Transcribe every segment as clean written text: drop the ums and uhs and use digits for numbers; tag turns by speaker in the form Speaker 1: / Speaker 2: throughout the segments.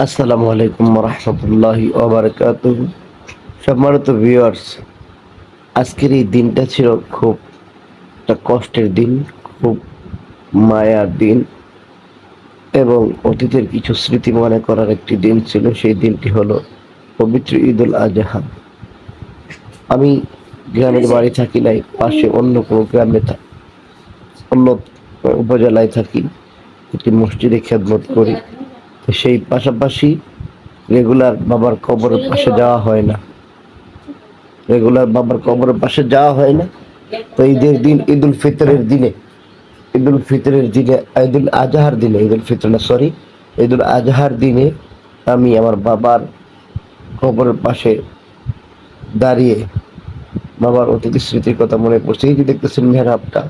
Speaker 1: আসসালামু আলাইকুম রহমতুল্লাহি ওবারাকাতুহু। সম্মানিত ভিউয়ার্স, আজকের এই দিনটা ছিল খুব একটা কষ্টের দিন, খুব মায়ার দিন এবং অতীতের কিছু স্মৃতি মনে করার একটি দিন ছিল। সেই দিনটি হলো পবিত্র ঈদুল আজহা। আমি গ্রামের বাড়ি থাকি নাই, পাশে অন্য কোনো গ্রামে অন্য উপজেলায় থাকি, একটি মসজিদে খেদমত করি। তো সেই পাশাপাশি রেগুলার বাবার কবরের পাশে যাওয়া হয় না, তো ঈদের দিন, ঈদুল আজহার দিনে, ঈদুল ফিতর না, সরি, ঈদুল আজহার দিনে আমি আমার বাবার কবরের পাশে দাঁড়িয়ে বাবার অতীত স্মৃতির কথা মনে পড়ছে। এই যে দেখতেছেন মেহরাবটা,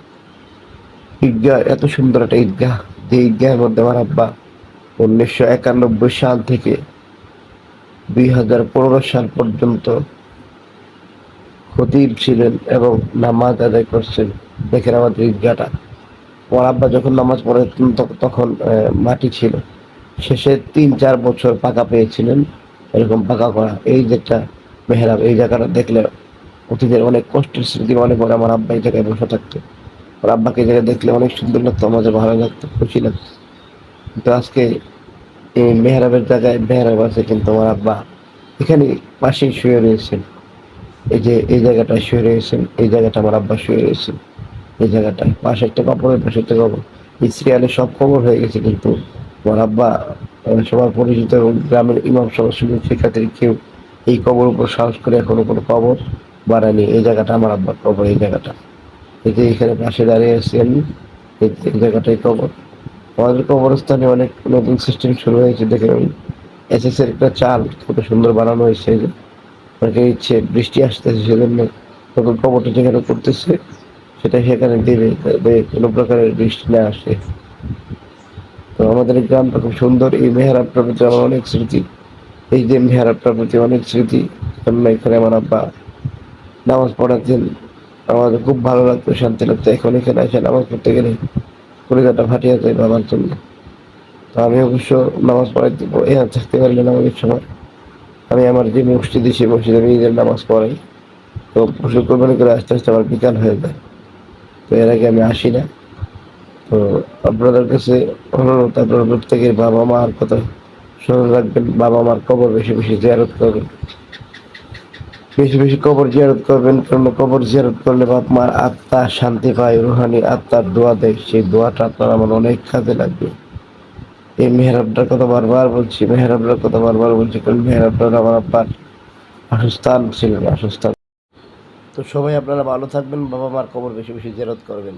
Speaker 1: ঈদগাহ, এত সুন্দর একটা ঈদগাহ, যে ঈদগাহের মধ্যে আমার আব্বা 1991 সাল থেকে 2015 সাল পর্যন্ত খতিব ছিলেন এবং নামাজ আদায় করছেন। দেখেন আমাদের ঈদগাহটা, আমার আব্বা যখন নামাজ পড়েছেন তখন মাটি ছিল, শেষে 3-4 বছর পাকা পেয়েছিলেন, এরকম পাকা করা। এই যে একটা মেহরাব, এই জায়গাটা দেখলে অতীতের অনেক কষ্টের স্মৃতি মনে পড়ে। আমার আব্বা এই জায়গায় বসে থাকতো, আমার আব্বাকে এই জায়গায় দেখলে অনেক সুন্দর লাগতো, আমাদের ভালো লাগতো, খুশি লাগতো। কিন্তু আজকে এই মেহরাবের জায়গায় মেহরাব আছে, কিন্তু আমার আব্বা এখানে পাশেই শুয়ে রয়েছেন। এই যে এই জায়গাটায় শুয়ে রয়েছেন, এই জায়গাটা আমার আব্বা শুয়ে রয়েছেন, এই জায়গাটায় পাশে একটা কাপড়ের পাশে একটা কাপড়। এই সিরিয়ালে সব খবর হয়ে গেছে, কিন্তু আমার আব্বা সবার পরিচিত এবং গ্রামের ইমাম সভা সুযোগ শিক্ষার্থীর কেউ এই কবর উপর সাহস করে এখনো কোনো কবর বানায়নি। এই জায়গাটা আমার আব্বার কবর, এই জায়গাটা, এই যে এখানে পাশে দাঁড়িয়ে আছি আমি, এই জায়গাটাই কবর। আমাদের কবরস্থানে অনেক নতুন সিস্টেম শুরু হয়েছে, দেখে আমি এসএস এর একটা চাল কত সুন্দর বানানো হয়েছে। এই যে অনেকে ইচ্ছে বৃষ্টি আসতেছে সেজন্য নতুন কবরটা যেখানে করতেছে সেটা সেখানে দেবে, কোনো প্রকারের বৃষ্টি না আসে। তো আমাদের এই গ্রামটা খুব সুন্দর। এই মেহরাবটার প্রতি আমার অনেক স্মৃতি, এই যে মেহরাবটার প্রতি অনেক স্মৃতি। এখানে আমার আব্বা নামাজ পড়াতেন, আমাদের খুব ভালো লাগতো, শান্তি লাগতো। এখন এখানে এসে নামাজ পড়তে গেলে কলিজাটা ফাটিয়ে যায় বাবার জন্য। তো আমি অবশ্য নামাজ পড়াইতে এখানে থাকতে পারলে নামাজের সময় আমি আমার যে মসজিদে, সেই মসজিদে আমি নিজের নামাজ পড়াই। তো পশু কোরবানি করে আস্তে আস্তে আমার বিকাল হয়ে যায়, তো এর আগে আমি আসি না। তো আপনাদের কাছে অনুরোধ, আপনারা প্রত্যেকের বাবা মার কথা স্মরণ রাখবেন, বাবা মার কবর বেশি বেশি জিয়ারত করবেন, বেশি বেশি কবর জিয়ারত করবেন। কারণ কবর জিয়ারত করলে বাপ মার আত্মা শান্তি পায়, রুহানি আত্মার দোয়া দেয়, সেই দোয়াটা আপনার আমার অনেক কাজে লাগবে। এই মেহরাবটার কথা বারবার বলছি, কারণ মেহরাবটা আমার আব্বার বাসস্থান ছিল, বাসস্থান। তো সবাই আপনারা ভালো থাকবেন, বাবা মার কবর বেশি বেশি জিয়ারত করবেন।